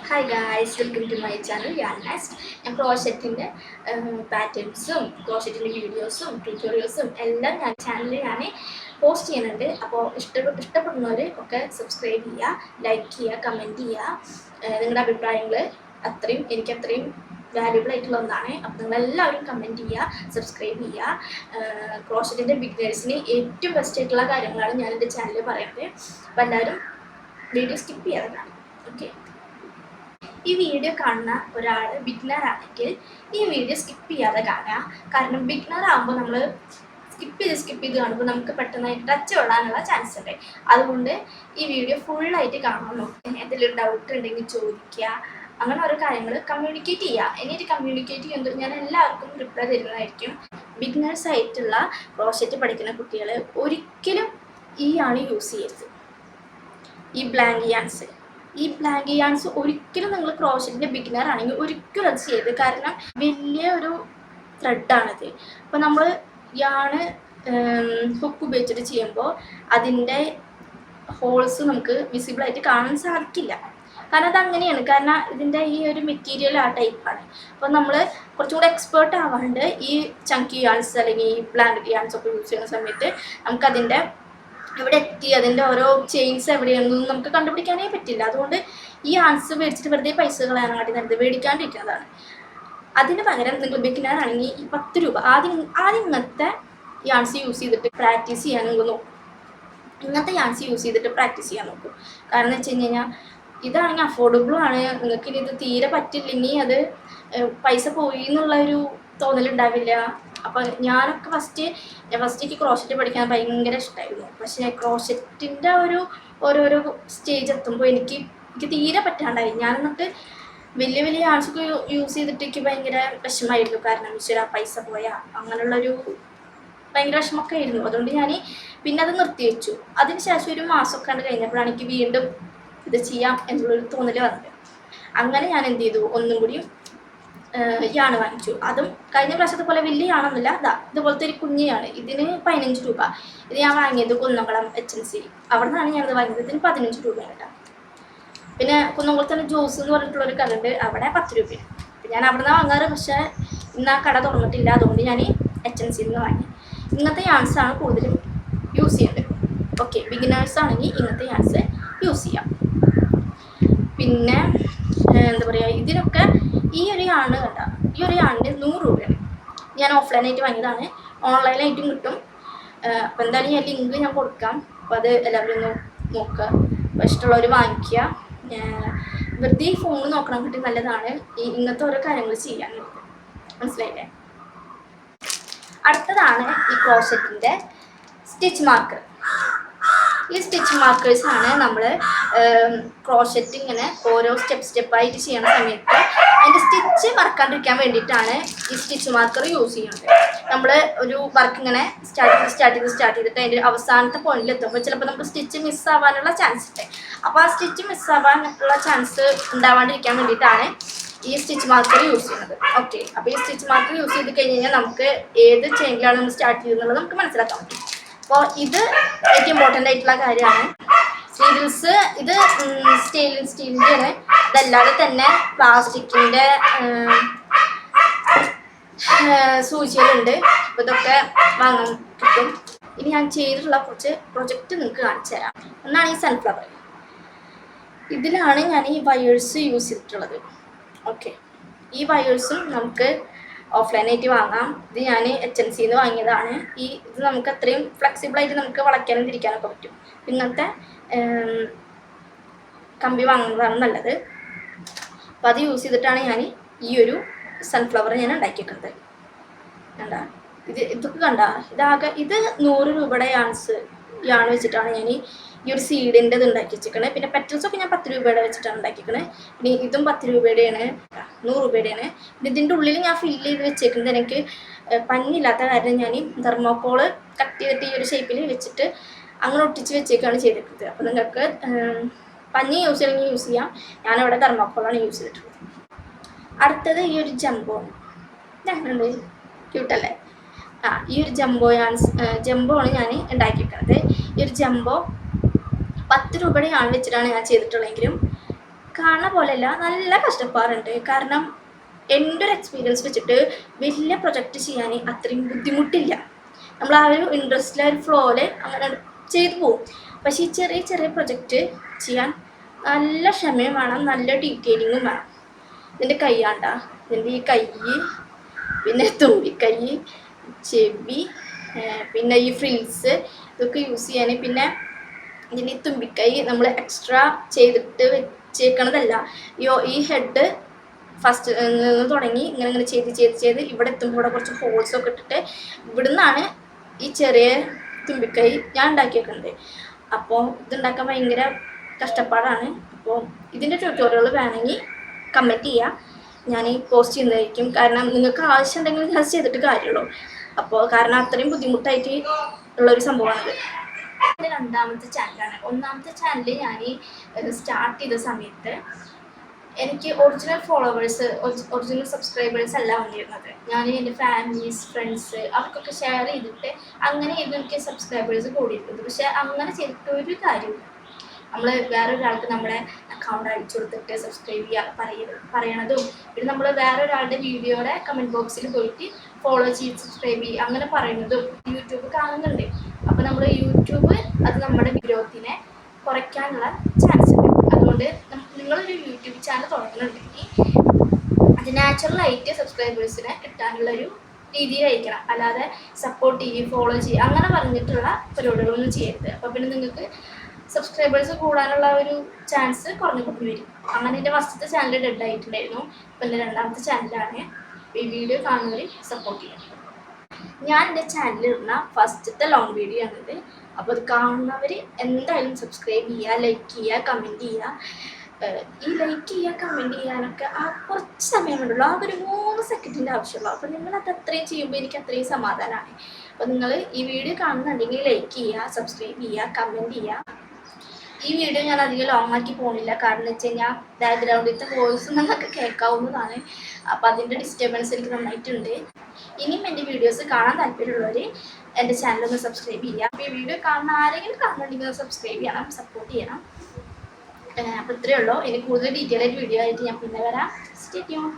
Hi guys, welcome to my channel. ഞാൻ ക്രോഷറ്റിൻ്റെ പാറ്റേൺസും ക്രോഷറ്റിൻ്റെ വീഡിയോസും ട്യൂട്ടോറിയൽസും എല്ലാം ചാനലിൽ പോസ്റ്റ് ചെയ്യുന്നുണ്ട്. അപ്പോൾ ഇഷ്ടപ്പെടുന്നവർ ഒക്കെ സബ്സ്ക്രൈബ് ചെയ്യുക, ലൈക്ക് ചെയ്യുക, കമൻറ്റ് ചെയ്യുക. നിങ്ങളുടെ അഭിപ്രായങ്ങൾ എനിക്ക് അത്രയും വാല്യുബിൾ ആയിട്ടുള്ള ഒന്നാണ്. അപ്പോൾ നിങ്ങളെല്ലാവരും കമൻറ്റ് ചെയ്യുക, സബ്സ്ക്രൈബ് ചെയ്യുക. ക്രോഷറ്റിൻ്റെ ബിഗിനേഴ്സിന് ഏറ്റവും ബെസ്റ്റ് ആയിട്ടുള്ള കാര്യങ്ങളാണ് ഞാൻ എൻ്റെ ചാനലിൽ പറയുന്നത്. അപ്പോൾ എല്ലാവരും വീഡിയോ സ്കിപ്പ് ചെയ്യാതെ കാണും. ഓക്കെ, ഈ വീഡിയോ കാണുന്ന ഒരാൾ ബിഗിനർ ആണെങ്കിൽ ഈ വീഡിയോ സ്കിപ്പ് ചെയ്യാതെ കാണുക. കാരണം ബിഗിനർ ആകുമ്പോൾ നമ്മൾ സ്കിപ്പ് ചെയ്ത് കാണുമ്പോൾ നമുക്ക് പെട്ടെന്നായിട്ട് ടച്ച് വിടാനുള്ള ചാൻസ് ഉണ്ട്. അതുകൊണ്ട് ഈ വീഡിയോ ഫുള്ളായിട്ട് കാണാൻ നോക്കുക. എന്തെങ്കിലും ഡൗട്ട് ഉണ്ടെങ്കിൽ ചോദിക്കുക. അങ്ങനെ ഓരോ കാര്യങ്ങൾ കമ്മ്യൂണിക്കേറ്റ് ചെയ്യുക. എന്നിട്ട് കമ്മ്യൂണിക്കേറ്റ് ചെയ്യുമ്പോൾ ഞാൻ എല്ലാവർക്കും റിപ്ലൈ തരുന്നതായിരിക്കും. ബിഗിനേഴ്സ് ആയിട്ടുള്ള ക്രോഷറ്റ് പഠിക്കുന്ന കുട്ടികൾ ഒരിക്കലും ഈ ആണ് യൂസ് ചെയ്യരുത്. ഈ ബ്ലാങ്ക് യാൺസ് ഒരിക്കലും നിങ്ങൾ ക്രോഷറ്റിൻ്റെ ബിഗിനർ ആണെങ്കിൽ ഒരിക്കലും അത് ചെയ്യരുത്. കാരണം വലിയ ഒരു ത്രെഡാണത്. അപ്പോൾ നമ്മൾ യാണ് ഹുക്ക് ഉപയോഗിച്ചിട്ട് ചെയ്യുമ്പോൾ അതിൻ്റെ ഹോൾസ് നമുക്ക് വിസിബിളായിട്ട് കാണാൻ സാധിക്കില്ല. കാരണം അതങ്ങനെയാണ്. കാരണം ഇതിൻ്റെ ഈ ഒരു മെറ്റീരിയൽ ആ ടൈപ്പാണ്. അപ്പോൾ നമ്മൾ കുറച്ചും കൂടെ എക്സ്പേർട്ട് ആവാണ്ട് ഈ ചങ്കി യാൺസ് അല്ലെങ്കിൽ ഈ ബ്ലാങ്ക് യാൺസ് ഒക്കെ യൂസ് ചെയ്യുന്ന സമയത്ത് നമുക്കതിൻ്റെ ഇവിടെ എത്തി അതിൻ്റെ ഓരോ ചെയിൻസ് എവിടെയാണെന്നൊന്നും നമുക്ക് കണ്ടുപിടിക്കാനേ പറ്റില്ല. അതുകൊണ്ട് ഈ ആൻസ് മേടിച്ചിട്ട് വെറുതെ പൈസ കളയാനായിട്ട് നല്ലത് മേടിക്കാണ്ടിരിക്കുന്നതാണ്. അതിന് പകരം നിങ്ങൾ ബിഗിനർ ആണെങ്കിൽ ഈ 10 രൂപ ആദ്യം ഇങ്ങനത്തെ യാൺസ് യൂസ് ചെയ്തിട്ട് പ്രാക്ടീസ് ചെയ്യാൻ നിങ്ങൾ നോക്കും. ഇങ്ങനത്തെ യാൺസ് യൂസ് ചെയ്തിട്ട് പ്രാക്ടീസ് ചെയ്യാൻ നോക്കും. കാരണം എന്ന് വെച്ച് കഴിഞ്ഞാൽ ഇതാണെങ്കിൽ അഫോർഡബിളും ആണ്. നിങ്ങൾക്ക് ഇത് തീരെ പറ്റില്ലെങ്കിൽ അത് പൈസ പോയി എന്നുള്ളൊരു തോന്നലുണ്ടാവില്ല. അപ്പോൾ ഞാനൊക്കെ ഫസ്റ്റ് ക്രോഷറ്റ് പഠിക്കാൻ ഭയങ്കര ഇഷ്ടമായിരുന്നു. പക്ഷേ ക്രോഷറ്റിൻ്റെ ഓരോരോ സ്റ്റേജ് എത്തുമ്പോൾ എനിക്ക് തീരെ പറ്റാണ്ടായി. ഞാനെന്നിട്ട് വലിയ ആൾസൊക്കെ യൂസ് ചെയ്തിട്ട് എനിക്ക് ഭയങ്കര വിഷമമായിരുന്നു. കാരണം ഈശ്വര പൈസ പോയാൽ അങ്ങനെയുള്ളൊരു ഭയങ്കര വിഷമമൊക്കെ ആയിരുന്നു. അതുകൊണ്ട് ഞാൻ പിന്നെ അത് നിർത്തിവെച്ചു. അതിനുശേഷം ഒരു മാസമൊക്കെ കഴിഞ്ഞപ്പോഴാണ് എനിക്ക് വീണ്ടും ഇത് ചെയ്യാം എന്നുള്ളൊരു തോന്നൽ വന്നത്. അങ്ങനെ ഞാൻ എന്ത് ചെയ്തു, ഒന്നും കൂടി യാണ് വാങ്ങിച്ചു. അതും കഴിഞ്ഞ പ്രാവശ്യത്തെ പോലെ വലിയ യാണൊന്നുമില്ല. ഇതുപോലത്തെ ഒരു കുഞ്ഞിയാണ്. ഇതിന് 15 രൂപ. ഇത് ഞാൻ വാങ്ങിയത് കുന്നംകുളം HNC അവിടെ നിന്നാണ് ഞാനത് വാങ്ങിയത്. ഇതിന് 15 രൂപയാണ് കേട്ടോ. പിന്നെ കുന്നംകുളത്ത് തന്നെ ജോസ് എന്ന് പറഞ്ഞിട്ടുള്ളൊരു കടയുണ്ട്, അവിടെ 10 രൂപയാണ്. ഞാൻ അവിടെ നിന്ന് വാങ്ങാറ്. പക്ഷേ ഇന്ന് ആ കട തുറന്നിട്ടില്ല. അതുകൊണ്ട് ഞാൻ HNC നിന്ന് വാങ്ങി. ഇങ്ങനത്തെ യാൺസാണ് കൂടുതലും യൂസ് ചെയ്യേണ്ടത്. ഓക്കെ, ബിഗിനേഴ്സ് ആണെങ്കിൽ ഇങ്ങനത്തെ യാൺസ് യൂസ് ചെയ്യാം. പിന്നെ എന്താ പറയുക, ഇതിനൊക്കെ ഈ ഒരു യാണ് കണ്ട, ഈ ഒരു യാണിന് 100 രൂപയാണ്. ഞാൻ ഓഫ്ലൈനായിട്ട് വാങ്ങിയതാണ്. ഓൺലൈനായിട്ടും കിട്ടും. അപ്പോൾ എന്തായാലും ഞാൻ ലിങ്ക് ഞാൻ കൊടുക്കാം. അപ്പോൾ അത് എല്ലാവരും ഒന്ന് നോക്കുക. അപ്പോൾ ഇഷ്ടമുള്ളവർ വാങ്ങിക്കുക. വെറുതെ ഈ ഫോൺ നോക്കണം കിട്ടി നല്ലതാണ് ഇങ്ങനത്തെ ഓരോ കാര്യങ്ങൾ ചെയ്യാൻ. മനസ്സിലായില്ലേ? അടുത്തതാണ് ഈ ക്രോഷറ്റിൻ്റെ സ്റ്റിച്ച് മാർക്കർ. ഈ സ്റ്റിച്ച് മാർക്കേഴ്സാണ് നമ്മൾ ക്രോഷറ്റ് ഇങ്ങനെ ഓരോ സ്റ്റെപ്പായിട്ട് ചെയ്യണ സമയത്ത് അതിൻ്റെ സ്റ്റിച്ച് മറക്കാണ്ടിരിക്കാൻ വേണ്ടിയിട്ടാണ് ഈ സ്റ്റിച്ച് മാർക്കർ യൂസ് ചെയ്യുന്നത്. നമ്മൾ ഒരു വർക്ക് ഇങ്ങനെ സ്റ്റാർട്ട് ചെയ്തിട്ട് അതിൻ്റെ അവസാനത്തെ പോയിന്റിൽ എത്തുമ്പോൾ ചിലപ്പോൾ നമുക്ക് സ്റ്റിച്ച് മിസ്സാവാനുള്ള ചാൻസ് ഉണ്ട്. അപ്പോൾ ആ സ്റ്റിച്ച് മിസ്സാവാനുള്ള ചാൻസ് ഉണ്ടാവാണ്ടിരിക്കാൻ വേണ്ടിയിട്ടാണ് ഈ സ്റ്റിച്ച് മാർക്കർ യൂസ് ചെയ്യുന്നത്. ഓക്കെ, അപ്പോൾ ഈ സ്റ്റിച്ച് മാർക്കർ യൂസ് ചെയ്ത് കഴിഞ്ഞ് കഴിഞ്ഞാൽ നമുക്ക് ഏത് ചെയിനിലാണ് നമ്മൾ സ്റ്റാർട്ട് ചെയ്യുന്നത് നമുക്ക് മനസ്സിലാക്കാൻ പറ്റും. അപ്പോൾ ഇത് ഏറ്റവും ഇമ്പോർട്ടൻ്റ് ആയിട്ടുള്ള കാര്യമാണ്. സ്ലീവ്സ് ഇത് സ്റ്റീലിൻ്റെയാണ്. ഇതല്ലാതെ തന്നെ പ്ലാസ്റ്റിക്കിൻ്റെ സൂചികളുണ്ട്. അപ്പോൾ ഇതൊക്കെ വാങ്ങാൻ കിട്ടും. ഇനി ഞാൻ ചെയ്തിട്ടുള്ള കുറച്ച് പ്രൊജക്റ്റ് നിങ്ങൾക്ക് കാണിച്ചു തരാം. ഒന്നാണ് ഈ സൺഫ്ലവർ. ഇതിലാണ് ഞാൻ ഈ വയേഴ്സ് യൂസ് ചെയ്തിട്ടുള്ളത്. ഓക്കെ, ഈ വയേഴ്സും നമുക്ക് ഓഫ്ലൈനായിട്ട് വാങ്ങാം. ഇത് ഞാൻ HNC നിന്ന് വാങ്ങിയതാണ്. ഇത് നമുക്ക് അത്രയും ഫ്ലെക്സിബിളായിട്ട് നമുക്ക് വളയ്ക്കാനും തിരിക്കാനൊക്കെ പറ്റും. ഇങ്ങനത്തെ കമ്പി വാങ്ങുന്നതാണ് നല്ലത്. അപ്പോൾ അത് യൂസ് ചെയ്തിട്ടാണ് ഞാൻ ഈ ഒരു സൺഫ്ലവർ ഞാൻ ഉണ്ടാക്കിയിരിക്കുന്നത്. കണ്ടാ, ഇതൊക്കെ കണ്ട, ഇത് 100 രൂപയുടെ യാണ് വെച്ചിട്ടാണ് ഞാൻ ഈ ഒരു സീഡിൻ്റെ ഇത് ഉണ്ടാക്കി വെച്ചിരിക്കണേ. പിന്നെ പെറ്റൽസൊക്കെ ഞാൻ 10 രൂപയുടെ വെച്ചിട്ടാണ് ഉണ്ടാക്കിയിരിക്കണേ. ഇനി ഇതും 10 രൂപയുടെയാണ്, 100 രൂപയുടെയാണ്. പിന്നെ ഇതിൻ്റെ ഉള്ളിൽ ഞാൻ ഫില്ല് ചെയ്ത് വെച്ചേക്കുന്നത് എനിക്ക് പഞ്ഞില്ലാത്ത കാരണം ഞാൻ തെർമോക്കോള് കട്ട് ചെയ്തിട്ട് ഈ ഒരു ഷേപ്പിൽ വെച്ചിട്ട് അങ്ങനെ ഒട്ടിച്ച് വെച്ചേക്കാണ് ചെയ്തിട്ടുള്ളത്. അപ്പോൾ നിങ്ങൾക്ക് പഞ്ഞി യൂസ് ചെയ്യണമെങ്കിൽ യൂസ് ചെയ്യാം. ഞാനവിടെ തെർമോക്കോളാണ് യൂസ് ചെയ്തിട്ടുള്ളത്. അടുത്തത് ഈ ഒരു ജംബോ. ഇതെങ്ങനെയുണ്ട്, ക്യൂട്ടല്ലേ? ഈ ഒരു ജംബോ ആണ് ഞാൻ ഉണ്ടാക്കിയിരിക്കുന്നത്. ഈ ഒരു ജംബോ 10 രൂപയുടെ യാണ് വെച്ചിട്ടാണ് ഞാൻ ചെയ്തിട്ടുള്ളതെങ്കിലും കാണുന്ന പോലെയല്ല, നല്ല കഷ്ടപ്പാടുണ്ട്. കാരണം എൻ്റെ ഒരു എക്സ്പീരിയൻസ് വെച്ചിട്ട് വലിയ പ്രൊജക്റ്റ് ചെയ്യാൻ അത്രയും ബുദ്ധിമുട്ടില്ല. നമ്മൾ ആ ഒരു ഇൻട്രസ്റ്റിലെ ഒരു ഫ്ലോയിൽ അങ്ങനെ ചെയ്തു പോകും. പക്ഷേ ഈ ചെറിയ ചെറിയ പ്രൊജക്റ്റ് ചെയ്യാൻ നല്ല ക്ഷമയും വേണം, നല്ല ഡീറ്റെയിലിങ്ങും വേണം. ഇതിൻ്റെ കൈയാണ്ട, ഇതിൻ്റെ ഈ കൈ, പിന്നെ തുമ്പിക്കൈ, ചെവി, പിന്നെ ഈ ഫ്രിൽസ് ഇതൊക്കെ യൂസ് ചെയ്യാൻ. പിന്നെ ഇതിൻ്റെ ഈ തുമ്പിക്കൈ നമ്മൾ എക്സ്ട്രാ ചെയ്തിട്ട് വെച്ചേക്കണതല്ല. ഈ ഹെഡ് ഫസ്റ്റ് നിന്ന് തുടങ്ങി ഇങ്ങനെ ഇങ്ങനെ ചെയ്ത് ഇവിടെ എത്തുമ്പോൾ ഇവിടെ കുറച്ച് ഹോൾസൊക്കെ ഇട്ടിട്ട് ഇവിടുന്നാണ് ഈ ചെറിയ തുമ്പിക്കൈ ഞാൻ ഉണ്ടാക്കിയേക്കുന്നത്. അപ്പോൾ ഇതുണ്ടാക്കാൻ ഭയങ്കര കഷ്ടപ്പാടാണ്. അപ്പോൾ ഇതിൻ്റെ ട്യൂട്ടോറിയൽ വേണമെങ്കിൽ കമൻറ്റ് ചെയ്യുക, ഞാൻ പോസ്റ്റ് ചെയ്യുന്നതായിരിക്കും. കാരണം നിങ്ങൾക്ക് ആവശ്യമുണ്ടെങ്കിൽ ഞാൻ ചെയ്തിട്ട് കാര്യമുള്ളൂ. അപ്പോൾ കാരണം അത്രയും ബുദ്ധിമുട്ടായിട്ട് ഉള്ളൊരു സംഭവമാണിത്. എൻ്റെ രണ്ടാമത്തെ ചാനലാണ്. ഒന്നാമത്തെ ചാനൽ ഞാൻ സ്റ്റാർട്ട് ചെയ്ത സമയത്ത് എനിക്ക് ഒറിജിനൽ ഫോളോവേഴ്സ്, ഒറിജിനൽ സബ്സ്ക്രൈബേഴ്സ് അല്ല വന്നിരുന്നത്. ഞാൻ എൻ്റെ ഫാമിലീസ്, ഫ്രണ്ട്സ് അവർക്കൊക്കെ ഷെയർ ചെയ്തിട്ട് അങ്ങനെയായിരുന്നു എനിക്ക് സബ്സ്ക്രൈബേഴ്സ് കൂടിയിരുന്നത്. പക്ഷെ അങ്ങനെ ചെയ്തിട്ട് ഒരു കാര്യമില്ല. നമ്മൾ വേറൊരാൾക്ക് നമ്മുടെ അക്കൗണ്ട് അയച്ചു കൊടുത്തിട്ട് സബ്സ്ക്രൈബ് ചെയ്യുക പറയണതും, പിന്നെ നമ്മൾ വേറൊരാളുടെ വീഡിയോയുടെ കമൻറ്റ് ബോക്സിൽ പോയിട്ട് ഫോളോ ചെയ്ത് സബ്സ്ക്രൈബ് ചെയ്യുക അങ്ങനെ പറയുന്നതും യൂട്യൂബ് കാണുന്നുണ്ട്. അപ്പോൾ നമ്മൾ യൂട്യൂബ് അത് നമ്മുടെ ഗ്രോത്തിനെ കുറയ്ക്കാനുള്ള ചാൻസ് ഉണ്ട്. അതുകൊണ്ട് നിങ്ങളൊരു യൂട്യൂബ് ചാനൽ തുടങ്ങുന്നുണ്ടെങ്കിൽ അത് നാച്ചുറലായിട്ട് സബ്സ്ക്രൈബേഴ്സിനെ കിട്ടാനുള്ളൊരു രീതിയിലായിരിക്കണം. അല്ലാതെ സപ്പോർട്ട് ചെയ്യുക, ഫോളോ ചെയ്യുക അങ്ങനെ പറഞ്ഞിട്ടുള്ള പരിപാടികളൊന്നും ചെയ്യരുത്. അപ്പോൾ പിന്നെ നിങ്ങൾക്ക് സബ്സ്ക്രൈബേഴ്സ് കൂടാനുള്ള ഒരു ചാൻസ് കുറഞ്ഞു വരും. അങ്ങനെ എൻ്റെ ഫസ്റ്റത്തെ ചാനൽ ഡെഡ് ആയിട്ടുണ്ടായിരുന്നു. അപ്പോൾ എൻ്റെ രണ്ടാമത്തെ ചാനലാണ്. ഈ വീഡിയോ കാണുന്നവർ സപ്പോർട്ട് ചെയ്യാം. ഞാൻ എൻ്റെ ചാനലിൽ ഇടുന്ന ഫസ്റ്റത്തെ ലോങ് വീഡിയോ ആണിത്. അപ്പോൾ അത് കാണുന്നവർ എന്തായാലും സബ്സ്ക്രൈബ് ചെയ്യുക, ലൈക്ക് ചെയ്യുക, കമൻറ്റ് ചെയ്യുക. ഈ ലൈക്ക് ചെയ്യുക, കമൻറ്റ് ചെയ്യാനൊക്കെ ആ കുറച്ച് സമയം വേണ്ടുള്ളൂ. ആ ഒരു 3 സെക്കൻഡിൻ്റെ ആവശ്യമുള്ളൂ. അപ്പോൾ നിങ്ങളത് അത്രയും ചെയ്യുമ്പോൾ എനിക്ക് അത്രയും സമാധാനമാണ്. അപ്പോൾ നിങ്ങൾ ഈ വീഡിയോ കാണുന്നുണ്ടെങ്കിൽ ലൈക്ക് ചെയ്യുക, സബ്സ്ക്രൈബ് ചെയ്യുക, കമൻറ്റ് ചെയ്യുക. ഈ വീഡിയോ ഞാൻ അധികം ലോങ് ആക്കി പോകുന്നില്ല. കാരണം എന്ന് വെച്ച് കഴിഞ്ഞാൽ ബാക്ക്ഗ്രൗണ്ടിലത്തെ വോയിസ് നമുക്ക് കേൾക്കാവുന്നതാണ്. അപ്പോൾ അതിൻ്റെ ഡിസ്റ്റർബൻസ് എനിക്ക് നന്നായിട്ടുണ്ട്. ഇനിയും എൻ്റെ വീഡിയോസ് കാണാൻ താല്പര്യമുള്ളവർ എൻ്റെ ചാനലൊന്ന് സബ്സ്ക്രൈബ് ചെയ്യുക. അപ്പോൾ ഈ വീഡിയോ കാണുന്ന ആരെങ്കിലും കാണുന്നുണ്ടെങ്കിൽ സബ്സ്ക്രൈബ് ചെയ്യണം, സപ്പോർട്ട് ചെയ്യണം. അപ്പോൾ ഇത്രയേ ഉള്ളൂ. ഇനി കൂടുതൽ ഡീറ്റെയിൽ ആയിട്ട് വീഡിയോ ആയിട്ട് ഞാൻ പിന്നെ വരാം. Stay tune.